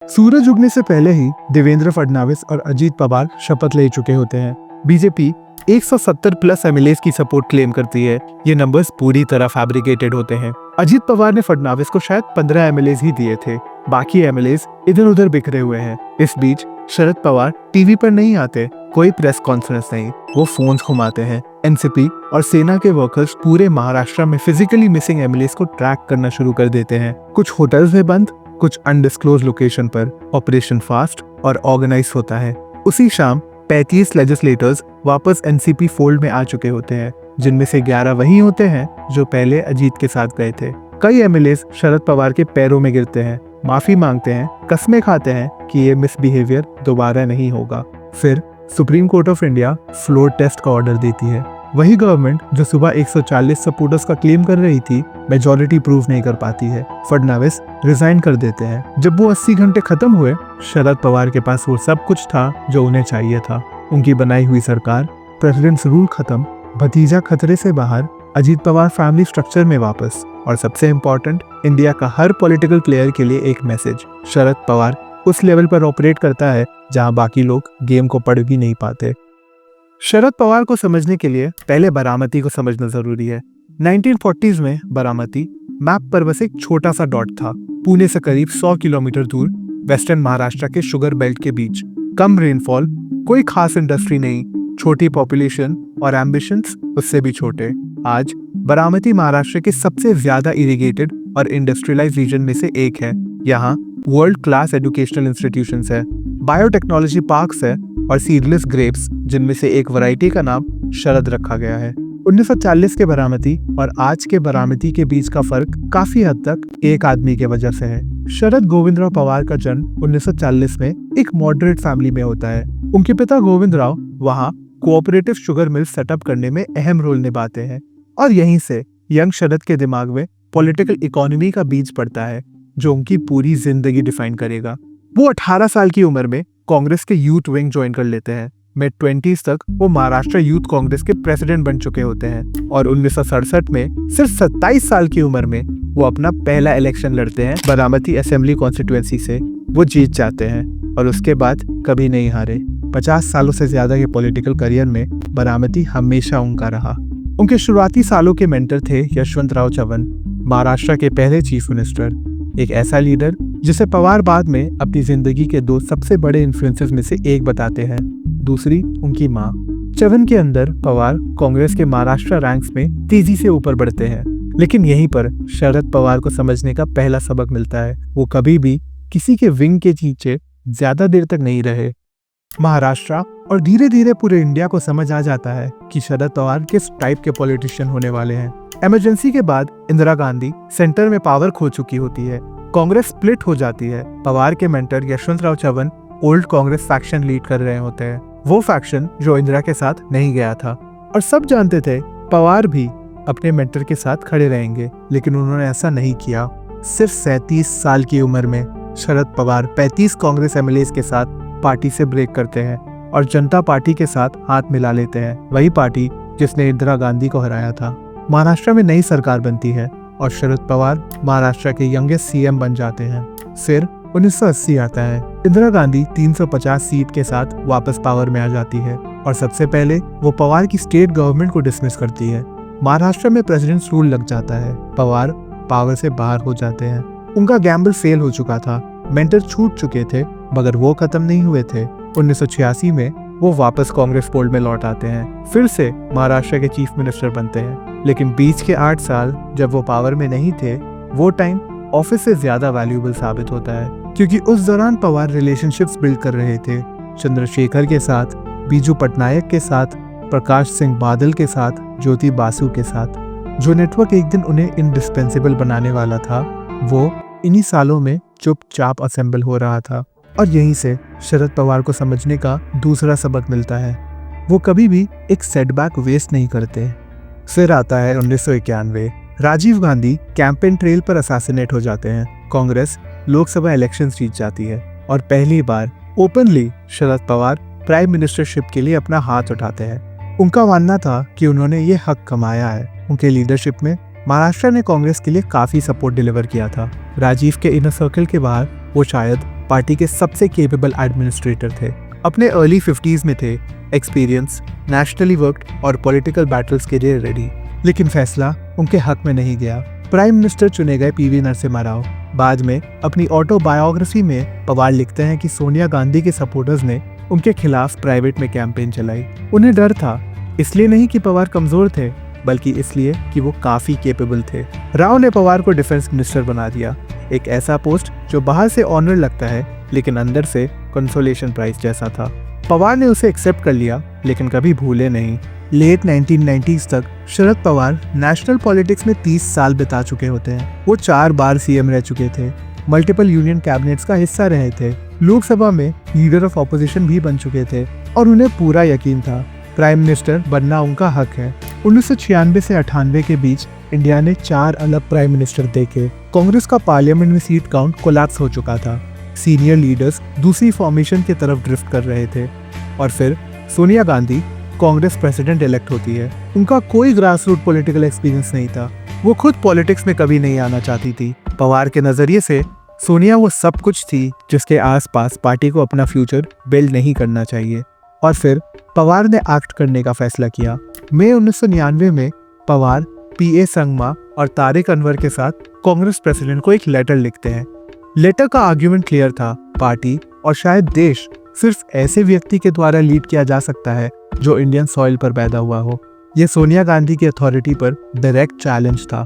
सूरज उगने से पहले ही देवेंद्र फडणवीस और अजीत पवार शपथ ले चुके होते हैं। बीजेपी 170 प्लस एमएलएस की सपोर्ट क्लेम करती है। ये नंबर्स पूरी तरह फैब्रिकेटेड होते हैं। अजीत पवार ने फडणवीस को शायद 15 एमएलएस ही दिए थे, बाकी एमएलएस इधर उधर बिखरे हुए हैं। इस बीच शरद पवार टीवी पर नहीं आते, कोई प्रेस कॉन्फ्रेंस नहीं, वो फोन्स घुमाते हैं। एनसीपी और सेना के वर्कर्स पूरे महाराष्ट्र में फिजिकली मिसिंग एमएलएस को ट्रैक करना शुरू कर देते हैं। कुछ होटल्स में बंद, कुछ अनडिस्क्लोज लोकेशन पर ऑपरेशन फास्ट और ऑर्गेनाइज होता है। उसी शाम 35 लेजिस्लेटर्स वापस एनसीपी फोल्ड में आ चुके होते हैं, जिनमें से 11 वही होते हैं जो पहले अजीत के साथ गए थे। कई एमएलएस शरद पवार के पैरों में गिरते हैं, माफी मांगते हैं, कस्में खाते हैं कि ये मिसबिहेवियर दोबारा नहीं होगा। फिर Supreme Court of India floor test का ऑर्डर देती है। वही गवर्नमेंट जो सुबह 140 सपोर्टर्स का क्लेम कर रही थी, मेजॉरिटी प्रूव नहीं कर पाती है। फडणवीस रिजाइन कर देते हैं। जब वो 80 घंटे खत्म हुए, शरद पवार के पास वो सब कुछ था जो उन्हें चाहिए था। उनकी बनाई हुई सरकार, प्रेसिडेंट्स रूल खत्म, भतीजा खतरे से बाहर, अजीत पवार फैमिली स्ट्रक्चर में वापस, और सबसे इम्पोर्टेंट, इंडिया का हर पॉलिटिकल प्लेयर के लिए एक मैसेज। शरद पवार उस लेवल पर ऑपरेट करता है जहां बाकी लोग गेम को पढ़ भी नहीं पाते। शरद पवार को समझने के लिए पहले बारामती को समझना जरूरी है। 1940s में बारामती मैप पर बस एक छोटा सा डॉट था, पुणे से करीब 100 किलोमीटर दूर, वेस्टर्न महाराष्ट्र के शुगर बेल्ट के बीच। कम रेनफॉल, कोई खास इंडस्ट्री नहीं, छोटी पॉपुलेशन और एम्बिशंस उससे भी छोटे। आज बारामती महाराष्ट्र के सबसे ज्यादा इरिगेटेड और इंडस्ट्रियलाइज रीजन में से एक है। यहाँ वर्ल्ड क्लास एजुकेशनल इंस्टीट्यूशंस है, बायोटेक्नोलॉजी पार्क्स है और सीडलेस ग्रेप्स, जिनमें से एक वैरायटी का नाम शरद रखा गया है। 1940 के बारामती और आज के बारामती के बीच का फर्क काफी हद तक एक आदमी के वजह से है। शरद गोविंदराव पवार का जन्म 1940 में एक मॉडरेट फैमिली में होता है। उनके पिता गोविंदराव वहाँ कोऑपरेटिव शुगर मिल सेटअप करने में अहम रोल निभाते हैं, और यहीं से यंग शरद के दिमाग में पॉलिटिकल इकोनॉमी का बीज पड़ता है, जो उनकी पूरी जिंदगी डिफाइन करेगा। वो 18 साल की उम्र में कांग्रेस के यूथ विंग ज्वाइन कर लेते हैं। मिड 20s तक वो महाराष्ट्र यूथ कांग्रेस के प्रेसिडेंट बन चुके होते हैं, और 1967 में सिर्फ 27 साल की उम्र में वो अपना पहला इलेक्शन लड़ते हैं। बारामती असेंबली कॉन्स्टिट्यूएंसी से वो जीत जाते हैं और उसके बाद कभी नहीं हारे। 50 सालों से ज्यादा के पॉलिटिकल करियर में बारामती हमेशा उनका रहा। उनके शुरुआती सालों के मेंटर थे यशवंतराव चव्हाण, महाराष्ट्र के पहले चीफ मिनिस्टर, एक ऐसा लीडर जिसे पवार बाद में अपनी जिंदगी के दो सबसे बड़े इन्फ्लुएंसेस में से एक बताते हैं। दूसरी उनकी माँ। चव्हाण के अंदर पवार कांग्रेस के महाराष्ट्र रैंक्स में तेजी से ऊपर बढ़ते हैं, लेकिन यहीं पर शरद पवार को समझने का पहला सबक मिलता है। वो कभी भी किसी के विंग के नीचे ज्यादा देर तक नहीं रहे। महाराष्ट्र और धीरे धीरे पूरे इंडिया को समझ आ जाता है कि शरद पवार किस टाइप के पॉलिटिशियन होने वाले हैं। इमरजेंसी के बाद इंदिरा गांधी सेंटर में पावर खो चुकी होती है, कांग्रेस स्प्लिट हो जाती है। पवार के mentor Yashwantrao Chavan old Congress faction lead कर रहे होते हैं, वो फैक्शन जो इंदिरा के साथ नहीं गया था, और सब जानते थे पवार भी अपने मेंटर के साथ खड़े रहेंगे, लेकिन उन्होंने ऐसा नहीं किया। सिर्फ 37 साल की उम्र में शरद पवार 35 कांग्रेस एमएलएस के साथ पार्टी से ब्रेक करते हैं और जनता पार्टी के साथ हाथ मिला लेते हैं, वही पार्टी जिसने इंदिरा गांधी को हराया था। महाराष्ट्र में नई सरकार बनती है और शरद पवार महाराष्ट्र के यंगेस्ट सीएम बन जाते हैं। फिर 1980 आता है। इंदिरा गांधी 350 सीट के साथ वापस पावर में आ जाती है, और सबसे पहले वो पवार की स्टेट गवर्नमेंट को डिसमिस करती है। महाराष्ट्र में प्रेसिडेंट्स रूल लग जाता है, पवार पावर से बाहर हो जाते हैं। उनका गैम्बल फेल हो चुका था, मेंटर छूट चुके थे, मगर वो खत्म नहीं हुए थे। 1986 में वो वापस कांग्रेस फोल्ड में लौट आते हैं, फिर से महाराष्ट्र के चीफ मिनिस्टर बनते हैं। लेकिन बीच के 8 साल जब वो पावर में नहीं थे, वो टाइम ऑफिस से ज्यादा वैल्यूएबल साबित होता है, क्योंकि उस दौरान पवार रिलेशनशिप्स बिल्ड कर रहे थे, चंद्रशेखर के साथ, बीजू पटनायक के साथ, प्रकाश सिंह बादल के साथ, ज्योति बासु के साथ। जो नेटवर्क एक दिन उन्हें इंडिस्पेंसिबल बनाने वाला था, वो इन्हीं सालों में चुपचाप असेंबल हो रहा था। और यहीं से शरद पवार को समझने का दूसरा सबक मिलता है, वो कभी भी एक सेटबैक वेस्ट नहीं करते। फिर आता है 1991। राजीव गांधी कैंपेन ट्रेल पर असैसिनेट हो जाते हैं, कांग्रेस लोकसभा इलेक्शंस जीत जाती है, और पहली बार openly Sharad Pawar prime ministership के लिए अपना हाथ उठाते हैं। उनका मानना था कि उन्होंने ये हक कमाया है। उनके लीडरशिप में महाराष्ट्र ने कांग्रेस के लिए काफी सपोर्ट डिलीवर किया था। राजीव के इनर सर्कल के बाहर वो शायद पार्टी के सबसे केपेबल एडमिनिस्ट्रेटर थे। अपने अर्ली 50s में थे, एक्सपीरियंस, नेशनली वर्क्ड और पॉलिटिकल बैटल्स के लिए रेडी। लेकिन फैसला उनके हक में नहीं गया। प्राइम मिनिस्टर चुने गए पीवी नरसिम्हा राव। बाद में अपनी ऑटोबायोग्राफी में पवार लिखते हैं कि सोनिया गांधी के सपोर्टर्स ने उनके खिलाफ प्राइवेट में कैंपेन चलाई। उन्हें डर था, इसलिए नहीं कि पवार कमजोर थे, बल्कि इसलिए कि वो काफी केपेबल थे। राव ने पवार को डिफेंस मिनिस्टर बना दिया, एक ऐसा पोस्ट जो बाहर से ऑनर लगता है लेकिन अंदर से कंसोलेशन प्राइज जैसा था। पवार ने उसे एक्सेप्ट कर लिया, लेकिन कभी भूले नहीं। लेट 1990s तक शरद पवार नेशनल पॉलिटिक्स में 30 साल बिता चुके होते हैं। वो 4 बार सीएम रह चुके थे, मल्टीपल यूनियन कैबिनेट्स का हिस्सा रहे थे, लोकसभा में लीडर ऑफ ऑपोजिशन भी बन चुके थे और उन्हें पूरा यकीन था प्राइम मिनिस्टर बनना उनका हक है। 1996 से 98 के बीच इंडिया ने 4 अलग प्राइम मिनिस्टर देखे। कांग्रेस का पार्लियामेंट में सीट काउंट कोलैप्स हो चुका था। सीनियर लीडर्स दूसरी फॉर्मेशन की तरफ ड्रिफ्ट कर रहे थे और फिर सोनिया गांधी कांग्रेस प्रेसिडेंट इलेक्ट होती है। उनका कोई ग्रास रूट पॉलिटिकल एक्सपीरियंस नहीं था। वो खुद पॉलिटिक्स में कभी नहीं आना चाहती थी। पवार के नजरिए से सोनिया वो सब कुछ थी जिसके आसपास पार्टी को अपना फ्यूचर बिल्ड नहीं करना चाहिए। और फिर पवार ने एक्ट करने का फैसला किया। मई 1999 में पवार पीए संगमा और तारिक अनवर के साथ कांग्रेस प्रेसिडेंट को एक लेटर लिखते हैं। लेटर का आर्ग्यूमेंट क्लियर था, पार्टी और शायद देश सिर्फ ऐसे व्यक्ति के द्वारा लीड किया जा सकता है जो इंडियन सॉइल पर पैदा हुआ हो। यह सोनिया गांधी की अथॉरिटी पर डायरेक्ट चैलेंज था।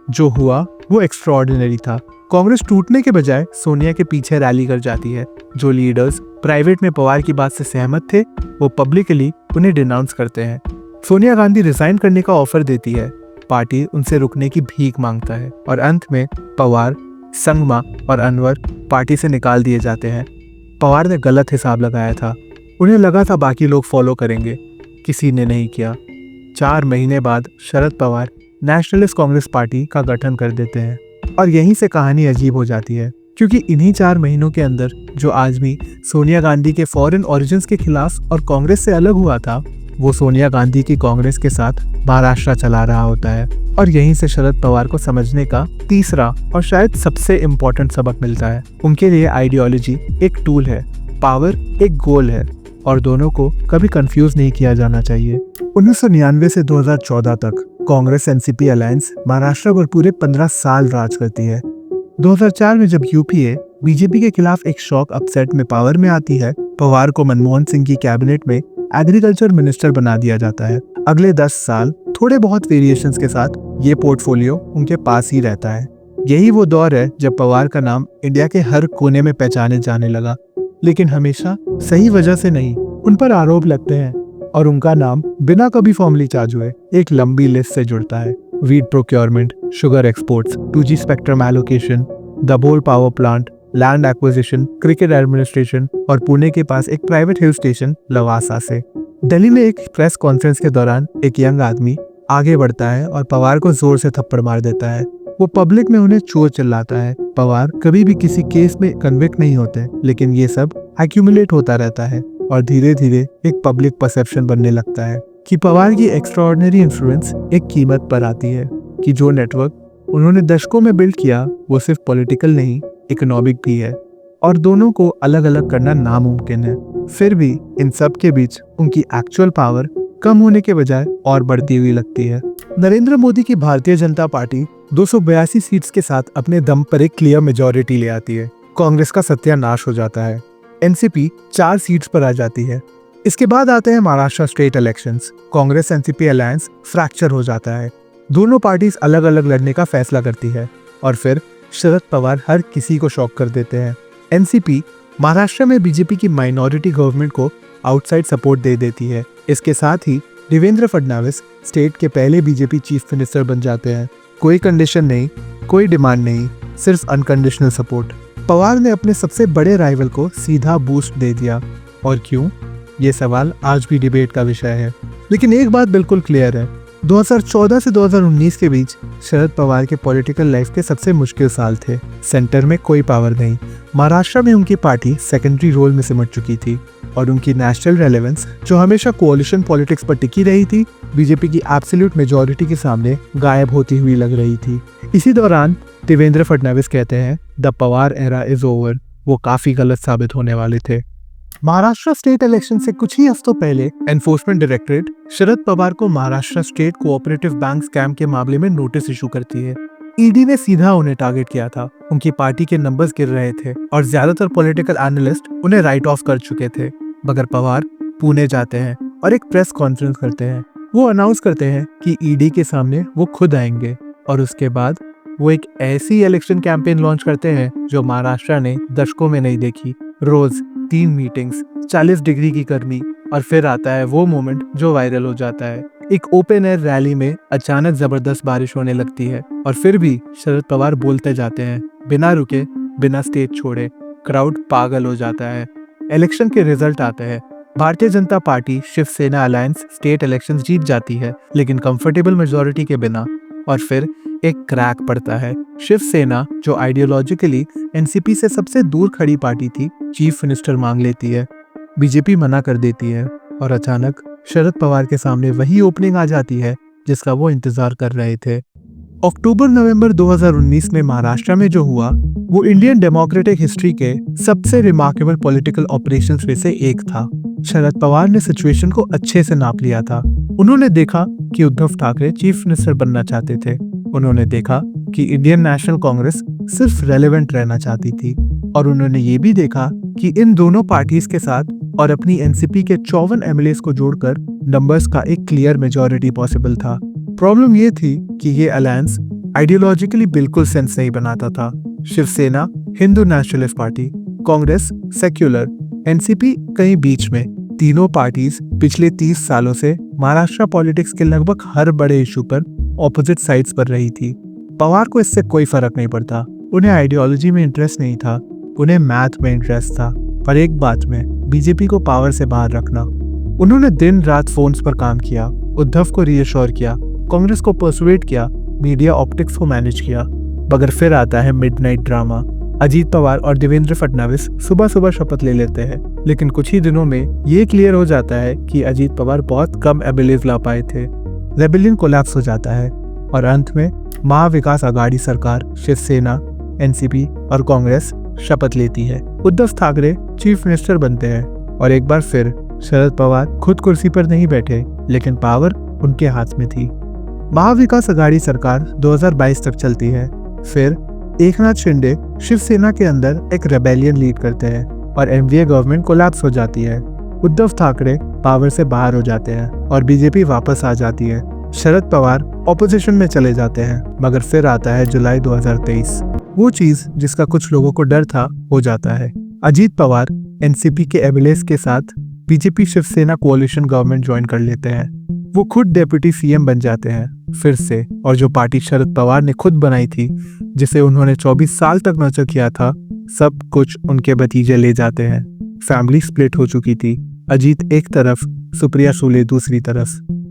जो हुआ वो एक्स्ट्राऑर्डिनरी था। कांग्रेस टूटने के बजाय सोनिया के पीछे रैली कर जाती है। जो लीडर्स प्राइवेट में पवार की बात से सहमत थे, वो पब्लिकली उन्हें डिनाउंस करते हैं। सोनिया गांधी रिजाइन करने का ऑफर देती है। पार्टी उनसे रुकने की भीख मांगता है और अंत में पवार, संगमा और अनवर पार्टी से निकाल दिए जाते हैं। पवार ने गलत हिसाब लगाया था। उन्हें लगा था बाकी लोग फॉलो करेंगे, किसी ने नहीं किया। 4 महीने बाद शरद पवार नेशनलिस्ट कांग्रेस पार्टी का गठन कर देते हैं और यहीं से कहानी अजीब हो जाती है, क्योंकि इन्हीं 4 महीनों के अंदर जो आदमी सोनिया गांधी के फॉरेन ओरिजिन्स के खिलाफ और कांग्रेस से अलग हुआ था, वो सोनिया गांधी की कांग्रेस के साथ महाराष्ट्र चला रहा होता है। और यहीं से शरद पवार को समझने का तीसरा और शायद सबसे इम्पोर्टेंट सबक मिलता है। उनके लिए आइडियोलॉजी एक टूल है, पावर एक गोल है और दोनों को कभी कंफ्यूज नहीं किया जाना चाहिए। 1999 से 2014 तक कांग्रेस एनसीपी अलायंस महाराष्ट्र पर पूरे 15 साल राज करती है। 2004 में जब यूपीए बीजेपी के खिलाफ एक शॉक अपसेट में पावर में आती है, पवार को मनमोहन सिंह की कैबिनेट में एग्रीकल्चर मिनिस्टर बना दिया जाता है। अगले 10 साल थोड़े बहुत वेरिएशंस के साथ ये पोर्टफोलियो उनके पास ही रहता है। यही वो दौर है जब पवार का नाम इंडिया के हर कोने में पहचाने जाने लगा, लेकिन हमेशा सही वजह से नहीं। उन पर आरोप लगते हैं और उनका नाम बिना कभी फॉर्मली चार्ज हुए एक लंबी लिस्ट से जुड़ता है। Wheat procurement, sugar exports, 2G spectrum allocation, Dabhol power plant, land acquisition, cricket administration और पुणे के पास एक प्राइवेट हिल स्टेशन लवासा से। दिल्ली में एक प्रेस कॉन्फ्रेंस के दौरान एक यंग आदमी आगे बढ़ता है और पवार को जोर से थप्पड़ मार देता है। वो पब्लिक में उन्हें चोर चिल्लाता है। पवार कभी भी किसी केस में कन्विक्ट नहीं होते, लेकिन ये सब एक्यूमुलेट होता रहता है और धीरे धीरे एक पब्लिक परसेप्शन बनने लगता है कि पवार की एक्स्ट्राऑर्डिनरी इन्फ्लुएंस एक कीमत पर आती है, कि जो नेटवर्क उन्होंने दशकों में बिल्ड किया वो सिर्फ पॉलिटिकल नहीं, इकोनॉमिक भी है और दोनों को अलग अलग करना नामुमकिन है। फिर भी इन सब के बीच उनकी एक्चुअल पावर कम होने के बजाय और बढ़ती हुई लगती है। नरेंद्र मोदी की भारतीय जनता पार्टी 282 सीट्स के साथ अपने दम पर एक क्लियर मेजॉरिटी ले आती है। कांग्रेस का सत्यानाश हो जाता है। एनसीपी 4 सीट्स पर आ जाती है। इसके बाद आते हैं Maharashtra state elections. Congress NCP alliance fracture हो जाता है। दोनों पार्टीज अलग अलग लड़ने का फैसला करती है और फिर शरद पवार हर किसी को शॉक कर देते हैं। एनसीपी महाराष्ट्र में बीजेपी की माइनॉरिटी गवर्नमेंट को आउटसाइड सपोर्ट दे देती है। इसके साथ ही देवेंद्र फडणवीस स्टेट के पहले बीजेपी चीफ मिनिस्टर बन जाते हैं। कोई कंडीशन नहीं, कोई डिमांड नहीं, सिर्फ अनकंडीशनल सपोर्ट। पवार ने अपने सबसे बड़े राइवल को सीधा बूस्ट दे दिया। और क्यों, ये सवाल आज भी डिबेट का विषय है। लेकिन एक बात बिल्कुल क्लियर है, 2014 से 2019 के बीच शरद पवार के पॉलिटिकल लाइफ के सबसे मुश्किल साल थे। सेंटर में कोई पावर नहीं, महाराष्ट्र में उनकी पार्टी सेकेंडरी रोल में सिमट चुकी थी और उनकी नेशनल रेलेवेंस, जो हमेशा कोalition पॉलिटिक्स पर टिकी रही थी, बीजेपी की एब्सोल्यूट मेजॉरिटी के सामने गायब होती हुई लग रही थी। इसी दौरान देवेंद्र फडणवीस कहते हैं, the Pawar era is over, वो काफी गलत साबित होने वाले थे। महाराष्ट्र स्टेट इलेक्शन से कुछ ही हफ्तों पहले एनफोर्समेंट डायरेक्टरेट शरद पवार को Maharashtra state cooperative bank scam के मामले में नोटिस इशू करती है। ईडी ने सीधा उन्हें टारगेट किया था। उनकी पार्टी के नंबर्स गिर रहे थे और ज्यादातर पॉलिटिकल एनालिस्ट उन्हें राइट ऑफ कर चुके थे। मगर पवार पुणे जाते हैं और एक प्रेस कॉन्फ्रेंस करते हैं। वो अनाउंस करते हैं कि ईडी के सामने वो खुद आएंगे और उसके बाद वो एक ऐसी इलेक्शन कैंपेन लॉन्च करते हैं जो महाराष्ट्र ने दशकों में नहीं देखी। रोज 3 मीटिंग्स, 40 डिग्री की गर्मी और फिर आता है वो मोमेंट जो वायरल हो जाता है। एक ओपन एयर रैली में अचानक जबरदस्त बारिश होने लगती है और फिर भी शरद पवार बोलते जाते हैं, बिना रुके, बिना स्टेज छोड़े। क्राउड पागल हो जाता है। इलेक्शन के रिजल्ट आते हैं। Bharatiya Janata Party Shiv Sena alliance state elections जीत जाती है, लेकिन कंफर्टेबल मेजोरिटी के बिना। और फिर एक क्रैक पड़ता है। शिवसेना, जो आइडियोलॉजिकली एनसीपी से सबसे दूर खड़ी पार्टी थी, चीफ मिनिस्टर मांग लेती है। बीजेपी मना कर देती है और अचानक शरद पवार के सामने वही ओपनिंग आ जाती है जिसका वो इंतजार कर रहे थे। अक्टूबर-नवंबर 2019 में महाराष्ट्र में जो हुआ वो इंडियन डेमोक्रेटिक हिस्ट्री के सबसे रिमार्केबल पॉलिटिकल ऑपरेशंस में से एक था। शरद पवार ने सिचुएशन को अच्छे से नाप लिया था। उन्होंने देखा कि उद्धव ठाकरे चीफ मिनिस्टर बनना चाहते थे। उन्होंने देखा कि इंडियन नेशनल कांग्रेस सिर्फ रेलेवेंट रहना चाहती थी और उन्होंने ये भी देखा कि इन दोनों पार्टीज के साथ और अपनी एनसीपी के 54 एमएलएस को जोड़कर नंबर्स का एक क्लियर मेजॉरिटी पॉसिबल था। प्रॉब्लम ये थी कि ये अलायंस आइडियोलॉजिकली बिल्कुल सेंस नहीं बनाता था। Shiv Sena Hindu nationalist party, Congress secular, NCP कहीं बीच में। तीनों पार्टीज पिछले 30 सालों से महाराष्ट्र पॉलिटिक्स के लगभग हर बड़े इशू पर ऑपोजिट साइड्स पर रही थी। पवार को इससे कोई फर्क नहीं पड़ता। उन्हें आइडियोलॉजी में इंटरेस्ट नहीं था, उन्हें मैथ में इंटरेस्ट था, पर एक बात में, बीजेपी को पावर से बाहर रखना। उन्होंने दिन रात फोन्स पर काम किया, उद्धव को रीअश्योर किया, कांग्रेस को पर्सुएड किया, मीडिया ऑप्टिक्स को मैनेज किया। मगर फिर आता है मिडनाइट ड्रामा। अजीत पवार और देवेंद्र फडणवीस सुबह सुबह शपथ ले लेते हैं, लेकिन कुछ ही दिनों में ये क्लियर हो जाता है कि अजीत पवार बहुत कम एमएलएज ला पाए थे। रेबेलियन कोलैप्स हो जाता है और अंत में महाविकास आघाड़ी सरकार, शिवसेना, एनसीपी और कांग्रेस शपथ लेती है। उद्धव ठाकरे चीफ मिनिस्टर बनते हैं और एक बार फिर शरद पवार खुद कुर्सी पर नहीं बैठे, लेकिन पावर उनके हाथ में थी। महाविकास आघाड़ी सरकार 2022 तक चलती है। फिर एकनाथ शिंदे शिवसेना के अंदर एक रेबेलियन लीड करते हैं और एनडीए गवर्नमेंट कोलैप्स हो जाती है। उद्धव ठाकरे पावर से बाहर हो जाते हैं और बीजेपी वापस आ जाती है। शरद पवार ऑपोजिशन में चले जाते हैं। मगर फिर आता है जुलाई 2023। वो चीज जिसका कुछ लोगों को डर था हो जाता है। अजीत पवार एनसीपी के एमएलएस के साथ बीजेपी शिवसेना कोalition गवर्नमेंट ज्वाइन कर लेते हैं। वो खुद डेप्यूटी सीएम बन जाते हैं फिर से, और जो पार्टी शरद पवार ने खुद बनाई थी, जिसे उन्होंने 24 साल तक नर्चर किया था, सब कुछ उनके भतीजे ले जाते हैं। फैमिली स्प्लिट हो चुकी थी। अजीत एक तरफ, सुप्रिया सुले दूसरी तरफ।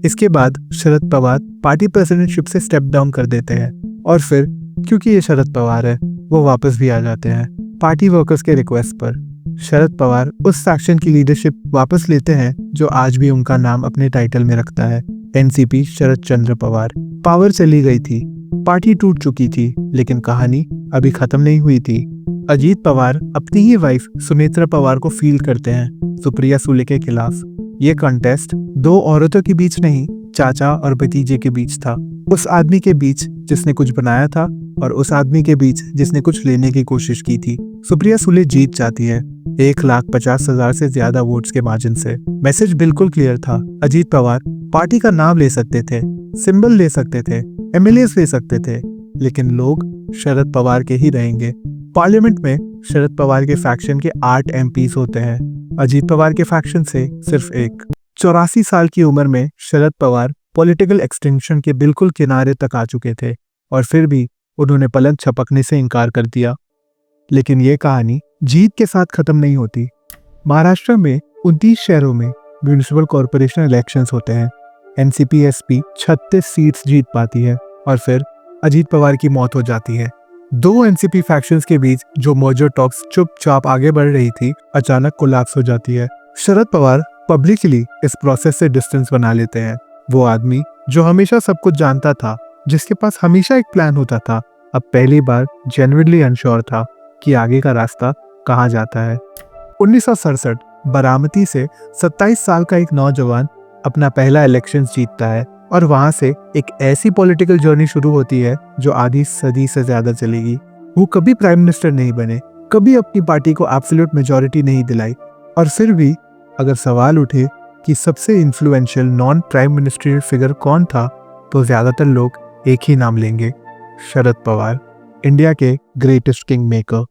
इसके बाद शरद पवार पार्टी प्रेसिडेंटशिप से स्टेप डाउन कर देते हैं और फिर क्योंकि ये शरद पवार है, वो वापस भी आ जाते हैं पार्टी वर्कर्स के रिक्वेस्ट पर। शरद पवार उस फैक्शन की लीडरशिप वापस लेते हैं जो आज भी उनका नाम अपने टाइटल में रखता है, एनसीपी शरद चंद्र पवार। पावर चली गई थी, पार्टी टूट चुकी थी, लेकिन कहानी अभी खत्म नहीं हुई थी। अजीत पवार अपनी ही वाइफ सुमित्रा पवार को फील करते हैं सुप्रिया सुले के खिलाफ। ये कॉन्टेस्ट दो औरतों के बीच नहीं, चाचा और भतीजे के बीच था। उस आदमी के बीच जिसने कुछ बनाया था और उस आदमी के बीच जिसने कुछ लेने की कोशिश की थी। सुप्रिया सुले जीत जाती है 1,50,000 से ज्यादा वोट्स के मार्जिन से। मैसेज बिल्कुल क्लियर था। अजीत पवार पार्टी का नाम ले सकते थे, सिंबल ले सकते थे, एमएलएस ले सकते थे, लेकिन लोग शरद पवार के ही रहेंगे। पार्लियामेंट में शरद पवार के फैक्शन के 8 एमपीज होते हैं, अजीत पवार के फैक्शन से सिर्फ एक। 84 साल की उम्र में शरद पवार पॉलिटिकल एक्सटिंक्शन के बिल्कुल किनारे तक आ चुके थे और फिर भी उन्होंने पलंग झपकने से इनकार कर दिया। लेकिन ये कहानी जीत के साथ खत्म नहीं होती। महाराष्ट्र में 29 शहरों में म्यूनिसिपल कॉर्पोरेशन इलेक्शंस होते हैं। एनसीपी-एसपी 36 सीट्स जीत पाती है और फिर अजीत पवार की मौत हो जाती है। दो एनसीपी फैक्शंस के बीच जो मर्जर टॉक्स चुपचाप आगे बढ़ रही थी, अचानक कोलैप्स हो जाती है। शरद पवार पब्लिकली इस प्रोसेस से डिस्टेंस बना लेते हैं। वो आदमी जो हमेशा सब कुछ जानता था, जिसके पास हमेशा एक प्लान होता था, अब पहली बार जेन्युइनली अनश्योर था कि आगे का रास्ता कहा जाता है। 1967 बारामती से 27 साल का एक नौजवान अपना पहला इलेक्शन जीतता है और वहां से एक ऐसी पॉलिटिकल जर्नी शुरू होती है जो आधी सदी से ज्यादा चलेगी। वो कभी प्राइम मिनिस्टर नहीं बने, कभी अपनी पार्टी को एब्सोल्यूट मेजॉरिटी नहीं दिलाई, और फिर भी अगर सवाल उठे कि सबसे influential non prime ministerial figure कौन था, तो ज्यादातर लोग एक ही नाम लेंगे, शरद पवार, इंडिया के ग्रेटेस्ट किंग मेकर।